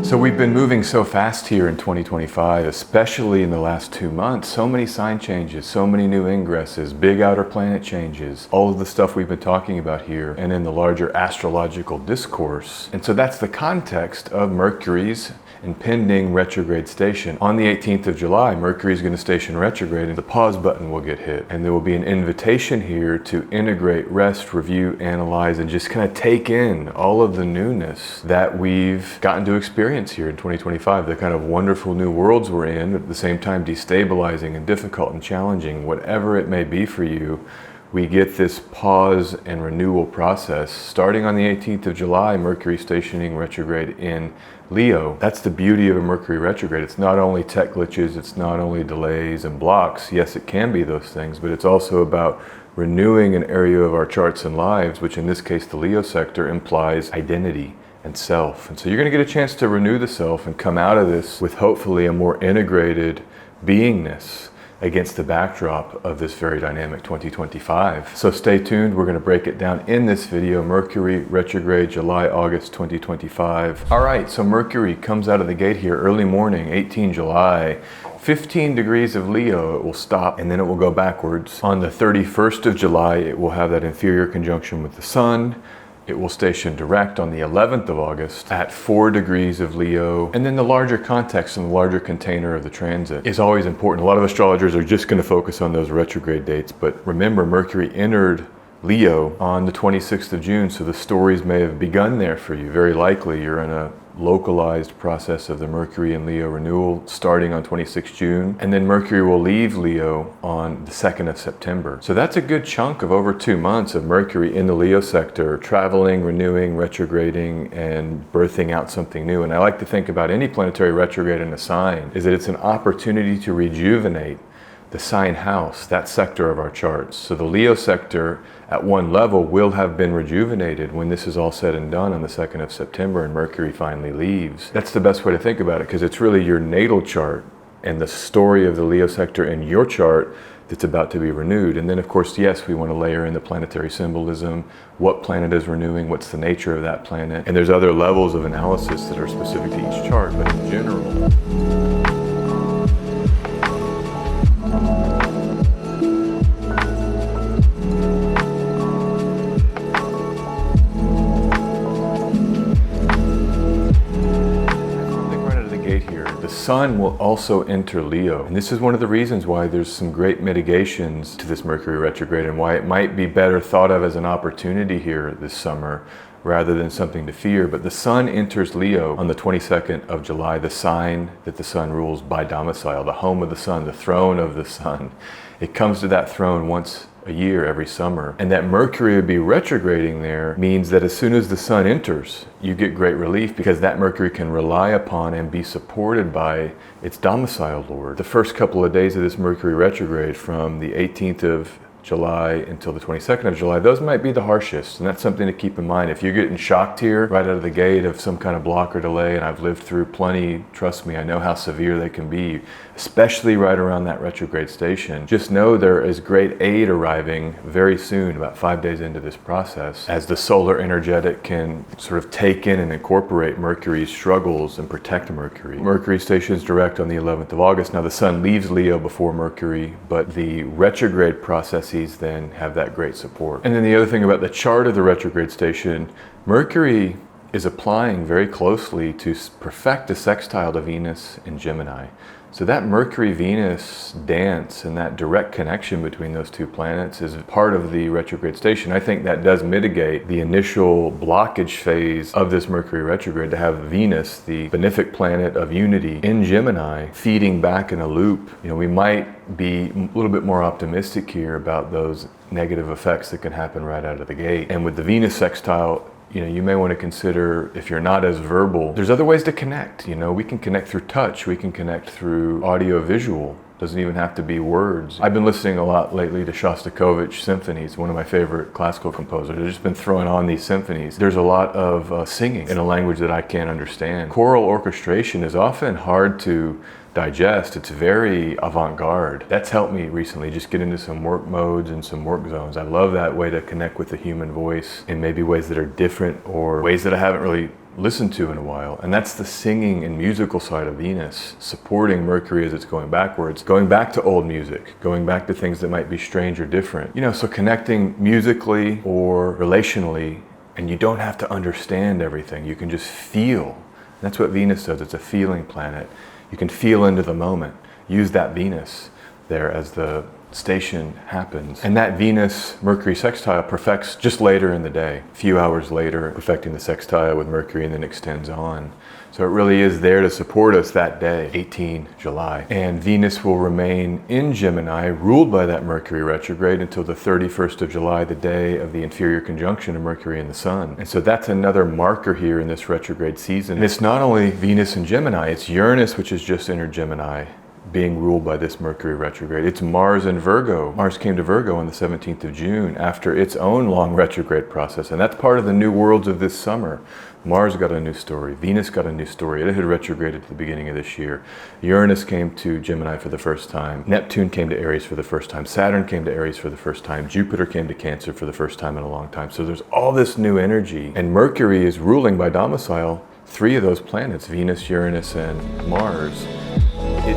So we've been moving so fast here in 2025, especially in the last 2 months. So many sign changes, so many new ingresses, big outer planet changes, all of the stuff we've been talking about here and in the larger astrological discourse. And so that's the context of Mercury's impending retrograde station. On the 18th of July, Mercury is going to station retrograde and the pause button will get hit. And there will be an invitation here to integrate, rest, review, analyze, and just kind of take in all of the newness that we've gotten to experience here in 2025. The kind of wonderful new worlds we're in, at the same time destabilizing and difficult and challenging, whatever it may be for you. We get this pause and renewal process. Starting on the 18th of July, Mercury stationing retrograde in Leo. That's the beauty of a Mercury retrograde. It's not only tech glitches, it's not only delays and blocks. Yes, it can be those things, but it's also about renewing an area of our charts and lives, which in this case, the Leo sector, implies identity and self. And so you're going to get a chance to renew the self and come out of this with hopefully a more integrated beingness against the backdrop of this very dynamic 2025. So stay tuned, we're gonna break it down in this video. Mercury retrograde, July, August 2025. All right, so Mercury comes out of the gate here early morning, 18 July, 15 degrees of Leo, it will stop and then it will go backwards. On the 31st of July, it will have that inferior conjunction with the sun. It will station direct on the 11th of August at 4 degrees of Leo. And then the larger context and the larger container of the transit is always important. A lot of astrologers are just going to focus on those retrograde dates. But remember, Mercury entered Leo on the 26th of June. So the stories may have begun there for you. Very likely you're in a localized process of the Mercury and Leo renewal starting on 26 June. And then Mercury will leave Leo on the 2nd of September. So that's a good chunk of over 2 months of Mercury in the Leo sector, traveling, renewing, retrograding, and birthing out something new. And I like to think about any planetary retrograde in a sign is that it's an opportunity to rejuvenate the sign house, that sector of our charts. So the Leo sector at one level will have been rejuvenated when this is all said and done on the 2nd of September and Mercury finally leaves. That's the best way to think about it because it's really your natal chart and the story of the Leo sector in your chart that's about to be renewed. And then of course, yes, we want to layer in the planetary symbolism, what planet is renewing, what's the nature of that planet. And there's other levels of analysis that are specific to each chart, but in general, Sun will also enter Leo. And this is one of the reasons why there's some great mitigations to this Mercury retrograde and why it might be better thought of as an opportunity here this summer rather than something to fear. But the Sun enters Leo on the 22nd of July, the sign that the Sun rules by domicile, the home of the Sun, the throne of the Sun. It comes to that throne once a year, every summer. And that Mercury would be retrograding there means that as soon as the Sun enters, you get great relief because that Mercury can rely upon and be supported by its domicile lord. The first couple of days of this Mercury retrograde from the 18th of July until the 22nd of July, those might be the harshest. And that's something to keep in mind. If you're getting shocked here right out of the gate of some kind of block or delay, and I've lived through plenty, trust me, I know how severe they can be, especially right around that retrograde station. Just know there is great aid arriving very soon, about 5 days into this process, as the solar energetic can sort of take in and incorporate Mercury's struggles and protect Mercury. Mercury stations direct on the 11th of August. Now the Sun leaves Leo before Mercury, but the retrograde processes then have that great support. And then the other thing about the chart of the retrograde station, Mercury is applying very closely to perfect a sextile to Venus in Gemini. So that Mercury-Venus dance and that direct connection between those two planets is part of the retrograde station. I think that does mitigate the initial blockage phase of this Mercury retrograde to have Venus, the benefic planet of unity in Gemini, feeding back in a loop. You know, we might be a little bit more optimistic here about those negative effects that can happen right out of the gate. And with the Venus sextile, you know, you may want to consider, if you're not as verbal, there's other ways to connect. You know, we can connect through touch, we can connect through audio visual Doesn't even have to be words. I've been listening a lot lately to Shostakovich symphonies, one of my favorite classical composers. I've just been throwing on these symphonies. There's a lot of singing in a language that I can't understand. Choral orchestration is often hard to digest. It's very avant-garde. That's helped me recently just get into some work modes and some work zones. I love that way to connect with the human voice in maybe ways that are different or ways that I haven't really listened to in a while. And that's the singing and musical side of Venus, supporting Mercury as it's going backwards, going back to old music, going back to things that might be strange or different. You know, so connecting musically or relationally, and you don't have to understand everything. You can just feel. That's what Venus does. It's a feeling planet. You can feel into the moment. Use that Venus there as the station happens. And that Venus-Mercury sextile perfects just later in the day, a few hours later, perfecting the sextile with Mercury, and then extends on. So it really is there to support us that day, 18 July. And Venus will remain in Gemini, ruled by that Mercury retrograde, until the 31st of July, the day of the inferior conjunction of Mercury and the Sun. And so that's another marker here in this retrograde season. And it's not only Venus and Gemini, it's Uranus, which has just entered Gemini, being ruled by this Mercury retrograde. It's Mars and Virgo. Mars came to Virgo on the 17th of June after its own long retrograde process. And that's part of the new worlds of this summer. Mars got a new story. Venus got a new story. It had retrograded at the beginning of this year. Uranus came to Gemini for the first time. Neptune came to Aries for the first time. Saturn came to Aries for the first time. Jupiter came to Cancer for the first time in a long time. So there's all this new energy. And Mercury is ruling by domicile 3 of those planets, Venus, Uranus, and Mars. It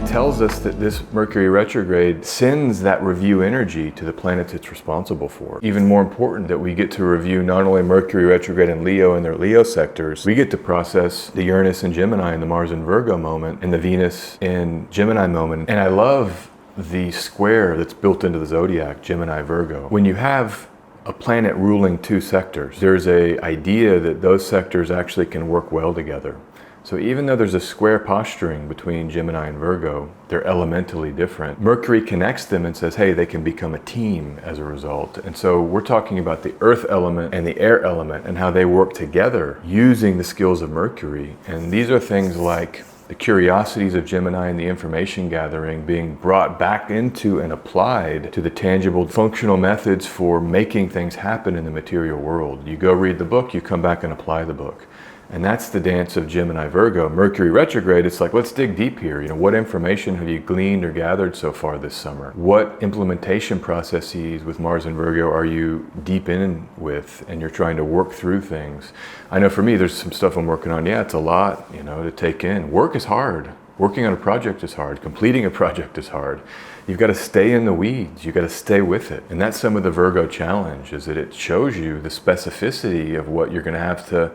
tells us that this Mercury retrograde sends that review energy to the planets it's responsible for. Even more important, that we get to review not only Mercury retrograde in Leo and their Leo sectors, we get to process the Uranus and Gemini and the Mars and Virgo moment and the Venus in Gemini moment. And I love the square that's built into the zodiac, Gemini Virgo. When you have a planet ruling 2 sectors, there's an idea that those sectors actually can work well together. So even though there's a square posturing between Gemini and Virgo, they're elementally different. Mercury connects them and says, hey, they can become a team as a result. And so we're talking about the earth element and the air element and how they work together using the skills of Mercury. And these are things like the curiosities of Gemini and the information gathering being brought back into and applied to the tangible functional methods for making things happen in the material world. You go read the book, you come back and apply the book. And that's the dance of Gemini Virgo. Mercury retrograde, it's like, let's dig deep here. You know, what information have you gleaned or gathered so far this summer? What implementation processes with Mars and Virgo are you deep in with, and you're trying to work through things? I know for me, there's some stuff I'm working on. Yeah, it's a lot, you know, to take in. Work is hard. Working on a project is hard. Completing a project is hard. You've got to stay in the weeds. You've got to stay with it. And that's some of the Virgo challenge, is that it shows you the specificity of what you're going to have to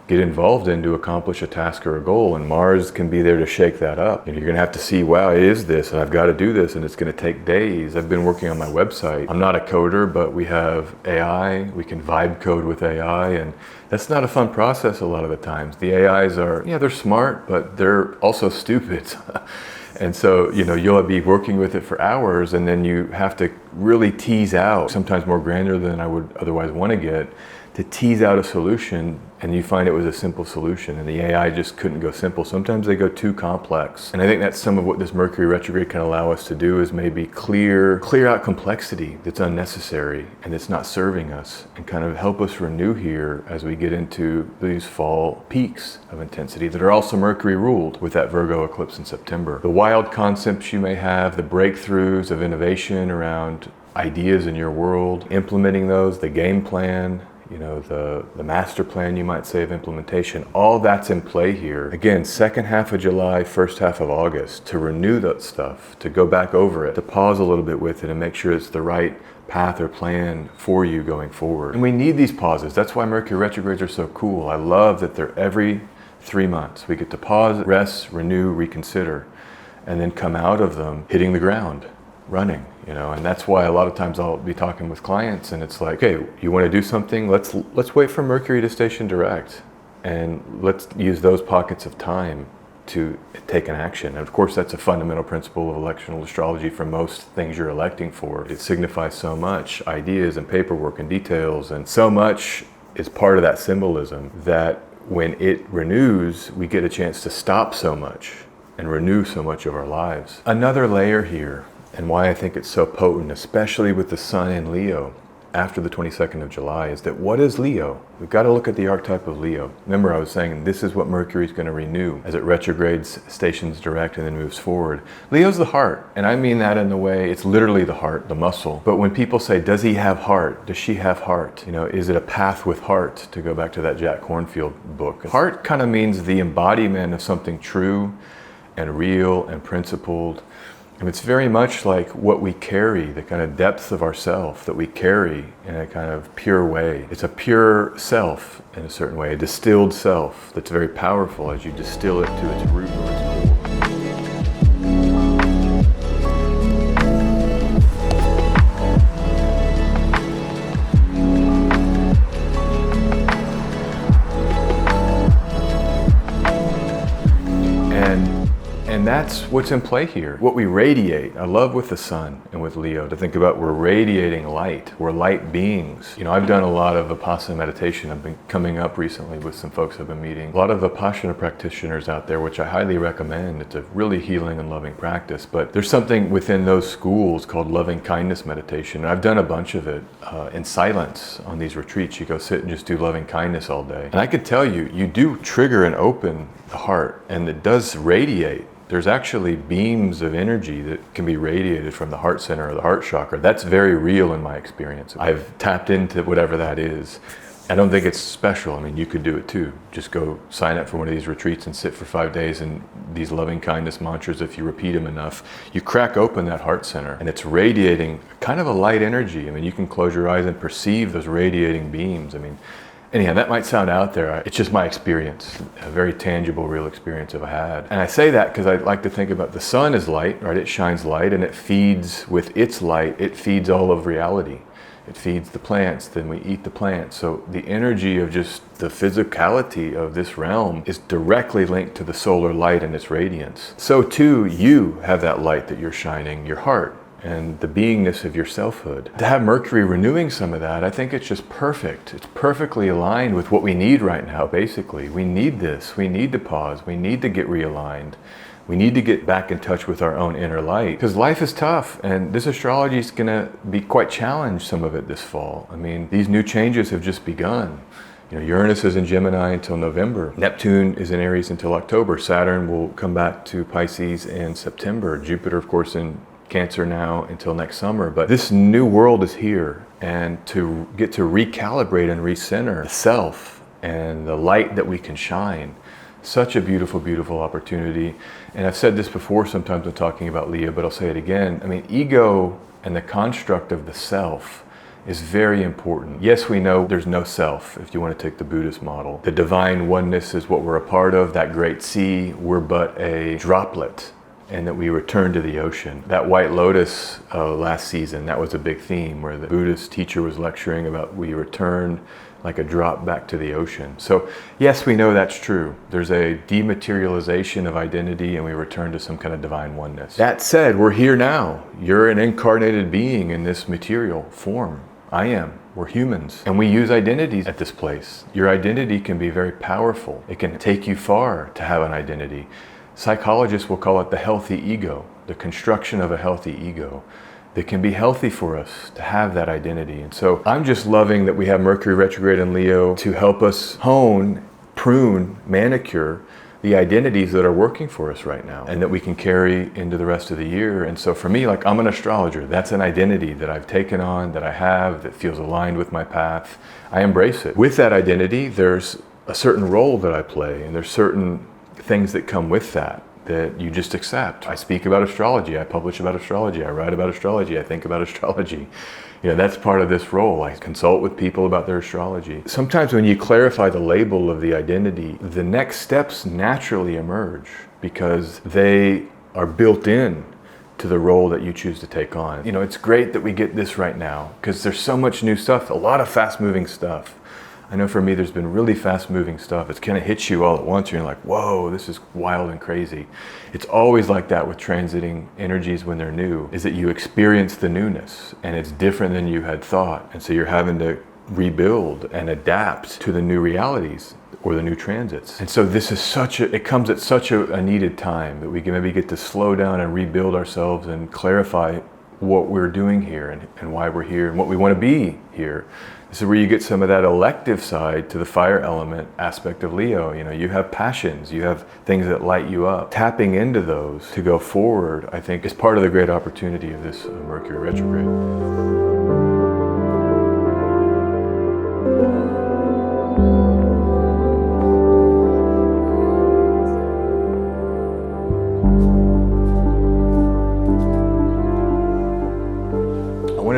get involved in to accomplish a task or a goal, and Mars can be there to shake that up. And you're gonna have to see, wow, it is this, and I've got to do this, and it's gonna take days. I've been working on my website. I'm not a coder, but we have AI. We can vibe code with AI, and that's not a fun process a lot of the times. The AIs are, yeah, they're smart, but they're also stupid. And so, you know, you'll be working with it for hours, and then you have to really tease out, sometimes more granular than I would otherwise want to get, to tease out a solution, and you find it was a simple solution, and the AI just couldn't go simple. Sometimes they go too complex. And I think that's some of what this Mercury retrograde can allow us to do, is maybe clear out complexity that's unnecessary and that's not serving us, and kind of help us renew here as we get into these fall peaks of intensity that are also Mercury ruled with that Virgo eclipse in September. The wild concepts you may have, the breakthroughs of innovation around ideas in your world, implementing those, the game plan, you know, the master plan, you might say, of implementation, all that's in play here. Again, second half of July, first half of August, to renew that stuff, to go back over it, to pause a little bit with it and make sure it's the right path or plan for you going forward. And we need these pauses. That's why Mercury retrogrades are so cool. I love that they're every 3 months. We get to pause, rest, renew, reconsider, and then come out of them hitting the ground, running, you know. And that's why a lot of times I'll be talking with clients and it's like, okay, you want to do something? Let's wait for Mercury to station direct, and let's use those pockets of time to take an action. And of course, that's a fundamental principle of electional astrology for most things you're electing for. It signifies so much, ideas and paperwork and details, and so much is part of that symbolism that when it renews, we get a chance to stop so much and renew so much of our lives. Another layer here, and why I think it's so potent, especially with the sun in Leo after the 22nd of July, is that what is Leo? We've got to look at the archetype of Leo. Remember, I was saying this is what Mercury is going to renew as it retrogrades, stations direct, and then moves forward. Leo's the heart, and I mean that in the way it's literally the heart, the muscle. But when people say, does he have heart? Does she have heart? You know, is it a path with heart? To go back to that Jack Kornfield book. Heart kind of means the embodiment of something true and real and principled. And it's very much like what we carry, the kind of depth of ourself that we carry in a kind of pure way. It's a pure self in a certain way, a distilled self that's very powerful as you distill it to its root or its core. And that's what's in play here. What we radiate. I love with the sun and with Leo to think about we're radiating light. We're light beings. You know, I've done a lot of Vipassana meditation. I've been coming up recently with some folks I've been meeting. A lot of Vipassana practitioners out there, which I highly recommend. It's a really healing and loving practice. But there's something within those schools called Lovingkindness meditation. And I've done a bunch of it in silence on these retreats. You go sit and just do loving kindness all day. And I could tell you, you do trigger and open the heart, and it does radiate. There's actually beams of energy that can be radiated from the heart center or the heart chakra. That's very real in my experience. I've tapped into whatever that is. I don't think it's special. I mean, you could do it too. Just go sign up for one of these retreats and sit for 5 days, and these loving kindness mantras, if you repeat them enough, you crack open that heart center and it's radiating kind of a light energy. I mean, you can close your eyes and perceive those radiating beams. I mean, anyhow, that might sound out there. It's just my experience, a very tangible, real experience I've had. And I say that because I like to think about the sun is light, right? It shines light and it feeds with its light. It feeds all of reality. It feeds the plants, then we eat the plants. So the energy of just the physicality of this realm is directly linked to the solar light and its radiance. So too, you have that light that you're shining, your heart, and the beingness of your selfhood. To have Mercury renewing some of that, I think it's just perfect. It's perfectly aligned with what we need right now, basically. We need this. We need to pause. We need to get realigned. We need to get back in touch with our own inner light. Because life is tough, and this astrology is gonna be quite challenged, some of it this fall. I mean, these new changes have just begun. You know, Uranus is in Gemini until November. Neptune is in Aries until October. Saturn will come back to Pisces in September. Jupiter, of course, in Cancer now until next summer. But this new world is here, and to get to recalibrate and recenter the self and the light that we can shine. Such a beautiful, beautiful opportunity. And I've said this before sometimes when talking about Leo, but I'll say it again. I mean, ego and the construct of the self is very important. Yes, we know there's no self, if you want to take the Buddhist model. The divine oneness is what we're a part of, that great sea. We're but a droplet, and that we return to the ocean. That White Lotus last season, that was a big theme where the Buddhist teacher was lecturing about we return like a drop back to the ocean. So yes, we know that's true. There's a dematerialization of identity and we return to some kind of divine oneness. That said, we're here now. You're an incarnated being in this material form. I am. We're humans. And we use identities at this place. Your identity can be very powerful. It can take you far to have an identity. Psychologists will call it the healthy ego, the construction of a healthy ego. That can be healthy for us to have that identity. And so I'm just loving that we have Mercury retrograde in Leo to help us hone, prune, manicure the identities that are working for us right now and that we can carry into the rest of the year. And so for me, like, I'm an astrologer. That's an identity that I've taken on, that I have, that feels aligned with my path. I embrace it. With that identity, there's a certain role that I play, and there's certain things that come with that you just accept. I speak about astrology, I publish about astrology, I write about astrology, I think about astrology. You know, that's part of this role. I consult with people about their astrology. Sometimes when you clarify the label of the identity, the next steps naturally emerge because they are built in to the role that you choose to take on. You know, it's great that we get this right now because there's so much new stuff, a lot of fast-moving stuff. I know for me there's been really fast moving stuff. It's kind of hits you all at once. You're like, whoa, this is wild and crazy. It's always like that with transiting energies when they're new, is that you experience the newness and it's different than you had thought. And so you're having to rebuild and adapt to the new realities or the new transits. And so this is it comes at such a needed time that we can maybe get to slow down and rebuild ourselves and clarify what we're doing here and why we're here and what we want to be here. This is where you get some of that elective side to the fire element aspect of Leo. You know, you have passions, you have things that light you up. Tapping into those to go forward, I think, is part of the great opportunity of this Mercury retrograde.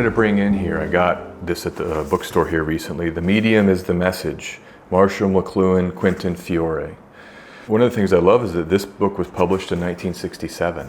To bring in here, I got this at the bookstore here recently. The Medium is the Message, Marshall McLuhan, Quentin Fiore. One of the things I love is that this book was published in 1967.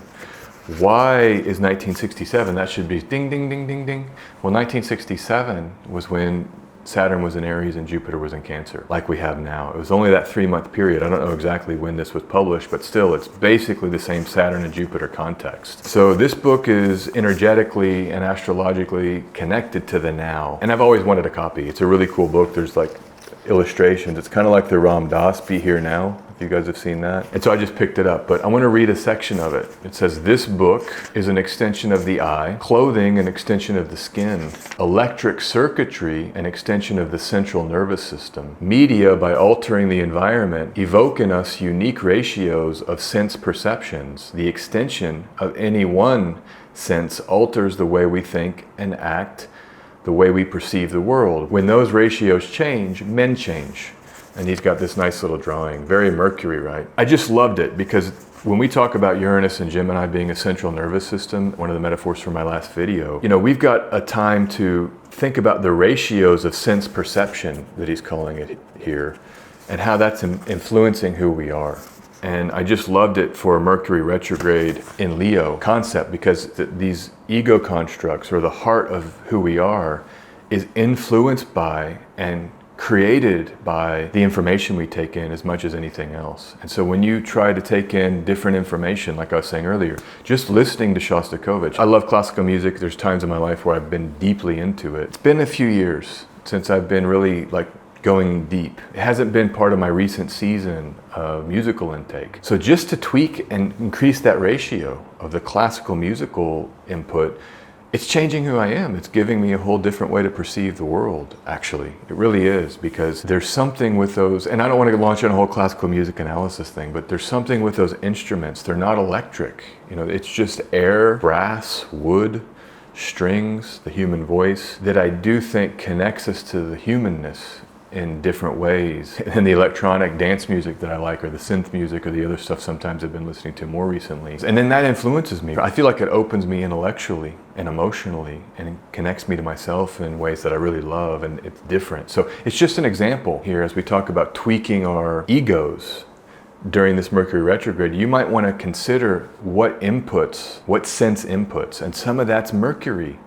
Why is 1967? That should be ding, ding, ding, ding, ding. Well, 1967 was when Saturn was in Aries and Jupiter was in Cancer, like we have now. It was only that 3-month period. I don't know exactly when this was published, but still, it's basically the same Saturn and Jupiter context. So this book is energetically and astrologically connected to the now. And I've always wanted a copy. It's a really cool book. There's like illustrations. It's kind of like the Ram Dass Be Here Now, if you guys have seen that. And so I just picked it up, but I want to read a section of it. It says, this book is an extension of the eye, clothing an extension of the skin, electric circuitry an extension of the central nervous system, media by altering the environment, evoke in us unique ratios of sense perceptions. The extension of any one sense alters the way we think and act, the way we perceive the world. When those ratios change, men change. And he's got this nice little drawing, very Mercury, right? I just loved it because when we talk about Uranus and Gemini being a central nervous system, one of the metaphors from my last video, you know, we've got a time to think about the ratios of sense perception that he's calling it here and how that's influencing who we are. And I just loved it for a Mercury retrograde in Leo concept because these ego constructs, or the heart of who we are, is influenced by and created by the information we take in as much as anything else. And so when you try to take in different information, like I was saying earlier, just listening to Shostakovich. I love classical music. There's times in my life where I've been deeply into it. It's been a few years since I've been really going deep. It hasn't been part of my recent season of musical intake. So just to tweak and increase that ratio of the classical musical input, it's changing who I am. It's giving me a whole different way to perceive the world, actually. It really is, because there's something with those, and I don't want to launch on a whole classical music analysis thing, but there's something with those instruments. They're not electric. You know, it's just air, brass, wood, strings, the human voice, that I do think connects us to the humanness in different ways. And the electronic dance music that I like, or the synth music, or the other stuff sometimes I've been listening to more recently. And then that influences me. I feel like it opens me intellectually and emotionally, and it connects me to myself in ways that I really love, and it's different. So it's just an example here as we talk about tweaking our egos during this Mercury retrograde. You might want to consider what sense inputs, and some of that's Mercury,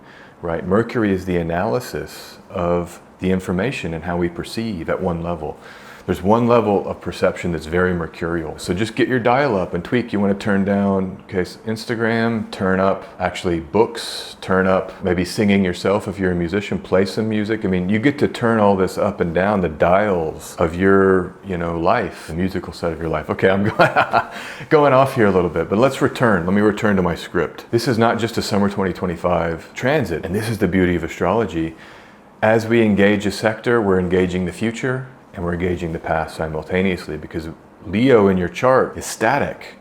right? Mercury is the analysis of the information and how we perceive at one level. There's one level of perception that's very mercurial. So just get your dial up and tweak. You want to turn down, Instagram, turn up actually books, turn up maybe singing yourself if you're a musician, play some music. I mean, you get to turn all this up and down the dials of your, life, the musical side of your life. Okay, I'm going off here a little bit, but let me return to my script. This is not just a summer 2025 transit, and this is the beauty of astrology. As we engage a sector, we're engaging the future and we're engaging the past simultaneously, because Leo in your chart is static.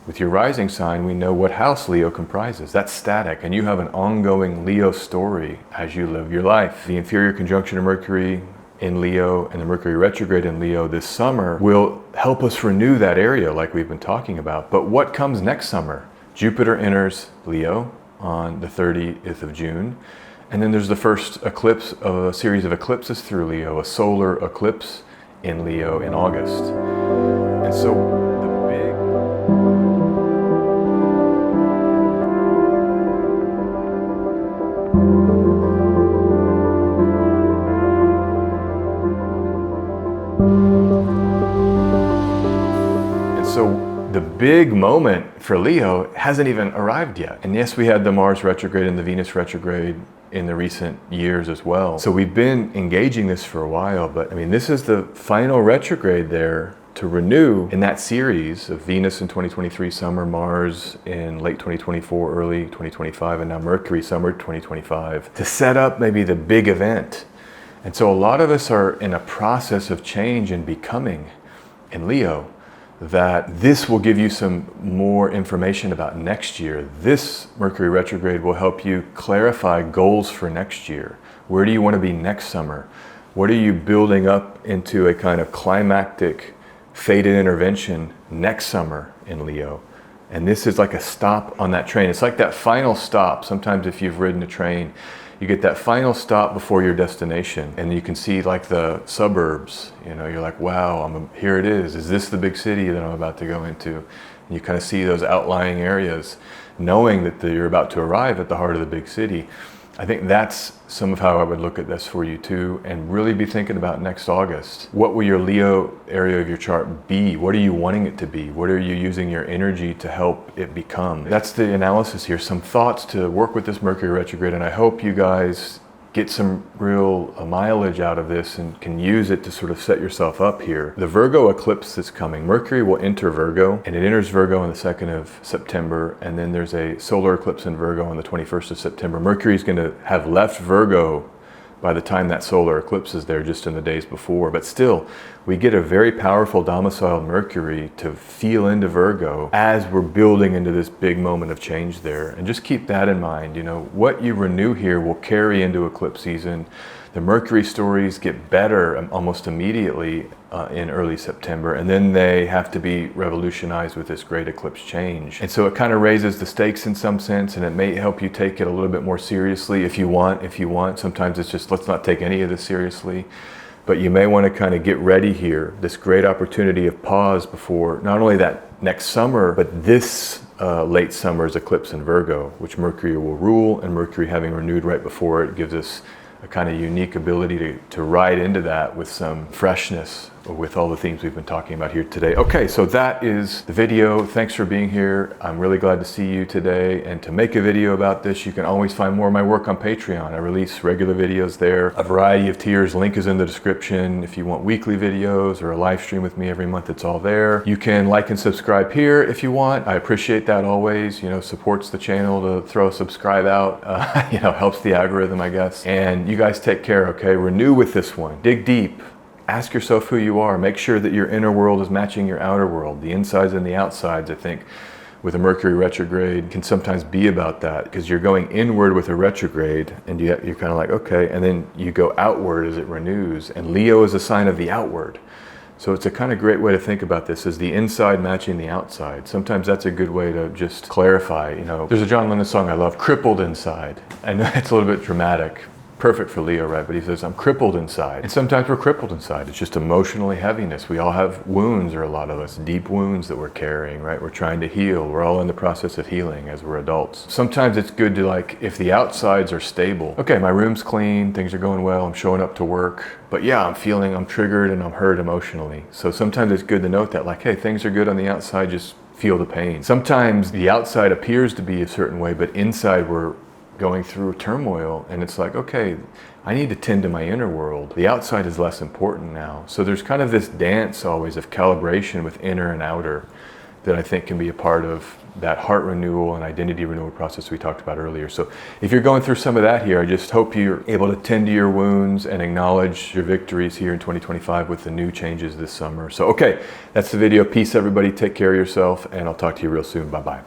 With your rising sign, we know what house Leo comprises. That's static, and you have an ongoing Leo story as you live your life. The inferior conjunction of Mercury in Leo and the Mercury retrograde in Leo this summer will help us renew that area like we've been talking about. But what comes next summer? Jupiter enters Leo on the 30th of June. And then there's the first eclipse of a series of eclipses through Leo, a solar eclipse in Leo in August. And so the big... So the big moment for Leo hasn't even arrived yet. And yes, we had the Mars retrograde and the Venus retrograde in the recent years as well. So we've been engaging this for a while, but I mean, this is the final retrograde there to renew in that series of Venus in 2023 summer, Mars in late 2024, early 2025, and now Mercury summer 2025, to set up maybe the big event. And so a lot of us are in a process of change and becoming in Leo, that this will give you some more information about next year. This Mercury retrograde will help you clarify goals for next year. Where do you want to be next summer? What are you building up into a kind of climactic fated intervention next summer in Leo? And this is like a stop on that train. It's like that final stop. Sometimes if you've ridden a train, you get that final stop before your destination, and you can see like the suburbs, you know, you're like, wow, here it is. Is this the big city that I'm about to go into? And you kind of see those outlying areas, knowing that you're about to arrive at the heart of the big city. I think that's some of how I would look at this for you too, and really be thinking about next August. What will your Leo area of your chart be? What are you wanting it to be? What are you using your energy to help it become? That's the analysis here, some thoughts to work with this Mercury retrograde, and I hope you guys get some real mileage out of this and can use it to sort of set yourself up here. The Virgo eclipse that's coming, Mercury will enter Virgo, and it enters Virgo on the 2nd of September, and then there's a solar eclipse in Virgo on the 21st of September. Mercury's going to have left Virgo by the time that solar eclipse is there, just in the days before. But still, we get a very powerful domiciled Mercury to feel into Virgo as we're building into this big moment of change there. And just keep that in mind. You know, what you renew here will carry into eclipse season. The Mercury stories get better almost immediately in early September, and then they have to be revolutionized with this great eclipse change. And so it kind of raises the stakes in some sense, and it may help you take it a little bit more seriously if you want. Sometimes it's just, let's not take any of this seriously. But you may want to kind of get ready here, this great opportunity of pause before not only that next summer, but this late summer's eclipse in Virgo, which Mercury will rule, and Mercury having renewed right before it gives us a kind of unique ability to ride into that with some freshness with all the themes we've been talking about here today. Okay, so that is the video. Thanks for being here. I'm really glad to see you today. And to make a video about this, you can always find more of my work on Patreon. I release regular videos there, a variety of tiers. Link is in the description. If you want weekly videos or a live stream with me every month, it's all there. You can like and subscribe here if you want. I appreciate that always. You know, supports the channel to throw a subscribe out. You know, helps the algorithm, I guess. And you guys take care, okay? Renew with this one. Dig deep. Ask yourself who you are. Make sure that your inner world is matching your outer world. The insides and the outsides, I think, with a Mercury retrograde can sometimes be about that, because you're going inward with a retrograde, and you're kind of like, okay, and then you go outward as it renews. And Leo is a sign of the outward. So it's a kind of great way to think about this, is the inside matching the outside. Sometimes that's a good way to just clarify. You know, there's a John Lennon song I love, Crippled Inside. I know it's a little bit dramatic. Perfect for Leo, right? But he says, I'm crippled inside. And sometimes we're crippled inside. It's just emotionally heaviness. We all have wounds, or a lot of us, deep wounds that we're carrying, right? We're trying to heal. We're all in the process of healing as we're adults. Sometimes it's good to, like, if the outsides are stable, okay, my room's clean, things are going well, I'm showing up to work, but yeah, I'm triggered and I'm hurt emotionally. So sometimes it's good to note that, like, hey, things are good on the outside, just feel the pain. Sometimes the outside appears to be a certain way, but inside we're going through turmoil, and it's like, okay, I need to tend to my inner world. The outside is less important now. So there's kind of this dance always of calibration with inner and outer that I think can be a part of that heart renewal and identity renewal process we talked about earlier. So if you're going through some of that here, I just hope you're able to tend to your wounds and acknowledge your victories here in 2025 with the new changes this summer. So okay, that's the video. Peace, everybody. Take care of yourself, and I'll talk to you real soon. Bye-bye.